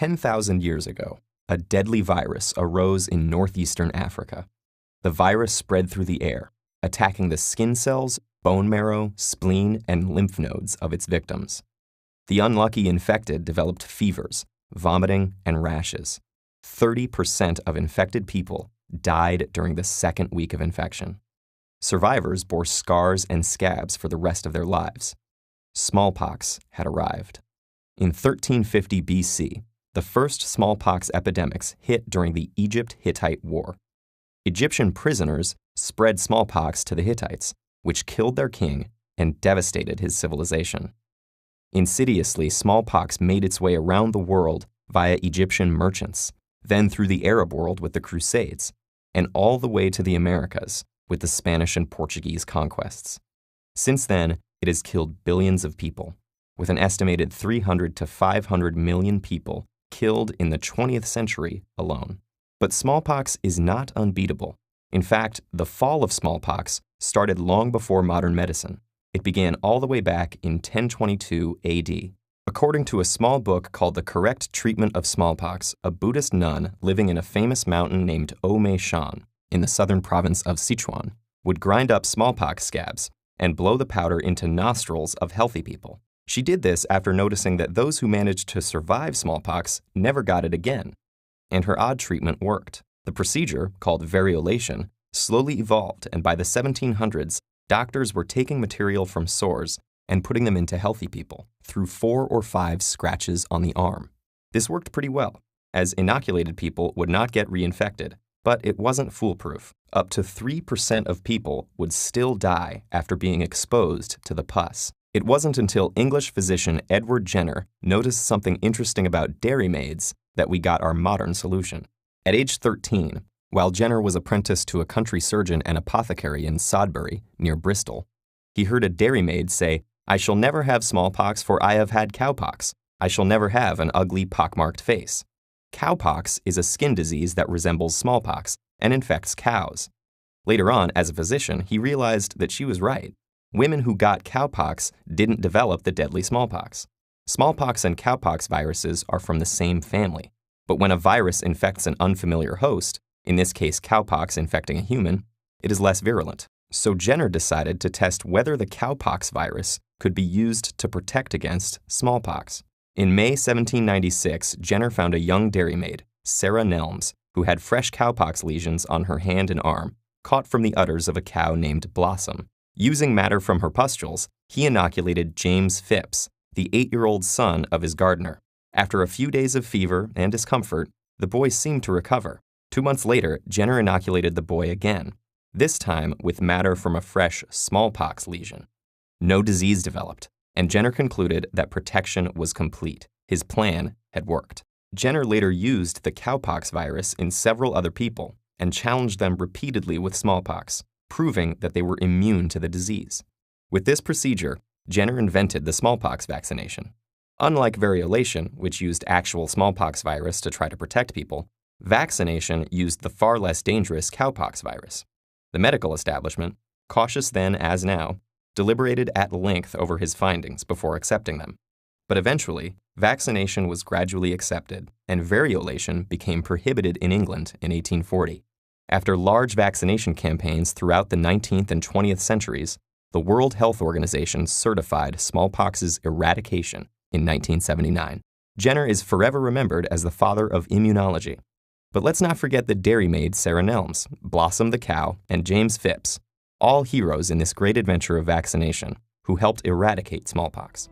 10,000 years ago, a deadly virus arose in northeastern Africa. The virus spread through the air, attacking the skin cells, bone marrow, spleen, and lymph nodes of its victims. The unlucky infected developed fevers, vomiting, and rashes. 30% of infected people died during the second week of infection. Survivors bore scars and scabs for the rest of their lives. Smallpox had arrived. In 1350 BC, the first smallpox epidemics hit during the Egypt-Hittite War. Egyptian prisoners spread smallpox to the Hittites, which killed their king and devastated his civilization. Insidiously, smallpox made its way around the world via Egyptian merchants, then through the Arab world with the Crusades, and all the way to the Americas with the Spanish and Portuguese conquests. Since then, it has killed billions of people, with an estimated 300 to 500 million people killed in the 20th century alone. But smallpox is not unbeatable. In fact, the fall of smallpox started long before modern medicine. It began all the way back in 1022 AD. According to a small book called The Correct Treatment of Smallpox, a Buddhist nun living in a famous mountain named Ome Shan in the southern province of Sichuan would grind up smallpox scabs and blow the powder into nostrils of healthy people. She did this after noticing that those who managed to survive smallpox never got it again, and her odd treatment worked. The procedure, called variolation, slowly evolved, and by the 1700s, doctors were taking material from sores and putting them into healthy people through 4 or 5 scratches on the arm. This worked pretty well, as inoculated people would not get reinfected, but it wasn't foolproof. Up to 3% of people would still die after being exposed to the pus. It wasn't until English physician Edward Jenner noticed something interesting about dairymaids that we got our modern solution. At age 13, while Jenner was apprenticed to a country surgeon and apothecary in Sodbury, near Bristol, he heard a dairymaid say, "I shall never have smallpox, for I have had cowpox. I shall never have an ugly pockmarked face." Cowpox is a skin disease that resembles smallpox and infects cows. Later on, as a physician, he realized that she was right. Women who got cowpox didn't develop the deadly smallpox. Smallpox and cowpox viruses are from the same family. But when a virus infects an unfamiliar host, in this case cowpox infecting a human, it is less virulent. So Jenner decided to test whether the cowpox virus could be used to protect against smallpox. In May 1796, Jenner found a young dairymaid, Sarah Nelms, who had fresh cowpox lesions on her hand and arm, caught from the udders of a cow named Blossom. Using matter from her pustules, he inoculated James Phipps, the 8-year-old son of his gardener. After a few days of fever and discomfort, the boy seemed to recover. 2 months later, Jenner inoculated the boy again, this time with matter from a fresh smallpox lesion. No disease developed, and Jenner concluded that protection was complete. His plan had worked. Jenner later used the cowpox virus in several other people and challenged them repeatedly with smallpox, proving that they were immune to the disease. With this procedure, Jenner invented the smallpox vaccination. Unlike variolation, which used actual smallpox virus to try to protect people, vaccination used the far less dangerous cowpox virus. The medical establishment, cautious then as now, deliberated at length over his findings before accepting them. But eventually, vaccination was gradually accepted, and variolation became prohibited in England in 1840. After large vaccination campaigns throughout the 19th and 20th centuries, the World Health Organization certified smallpox's eradication in 1979. Jenner is forever remembered as the father of immunology. But let's not forget the dairymaid Sarah Nelms, Blossom the cow, and James Phipps, all heroes in this great adventure of vaccination, who helped eradicate smallpox.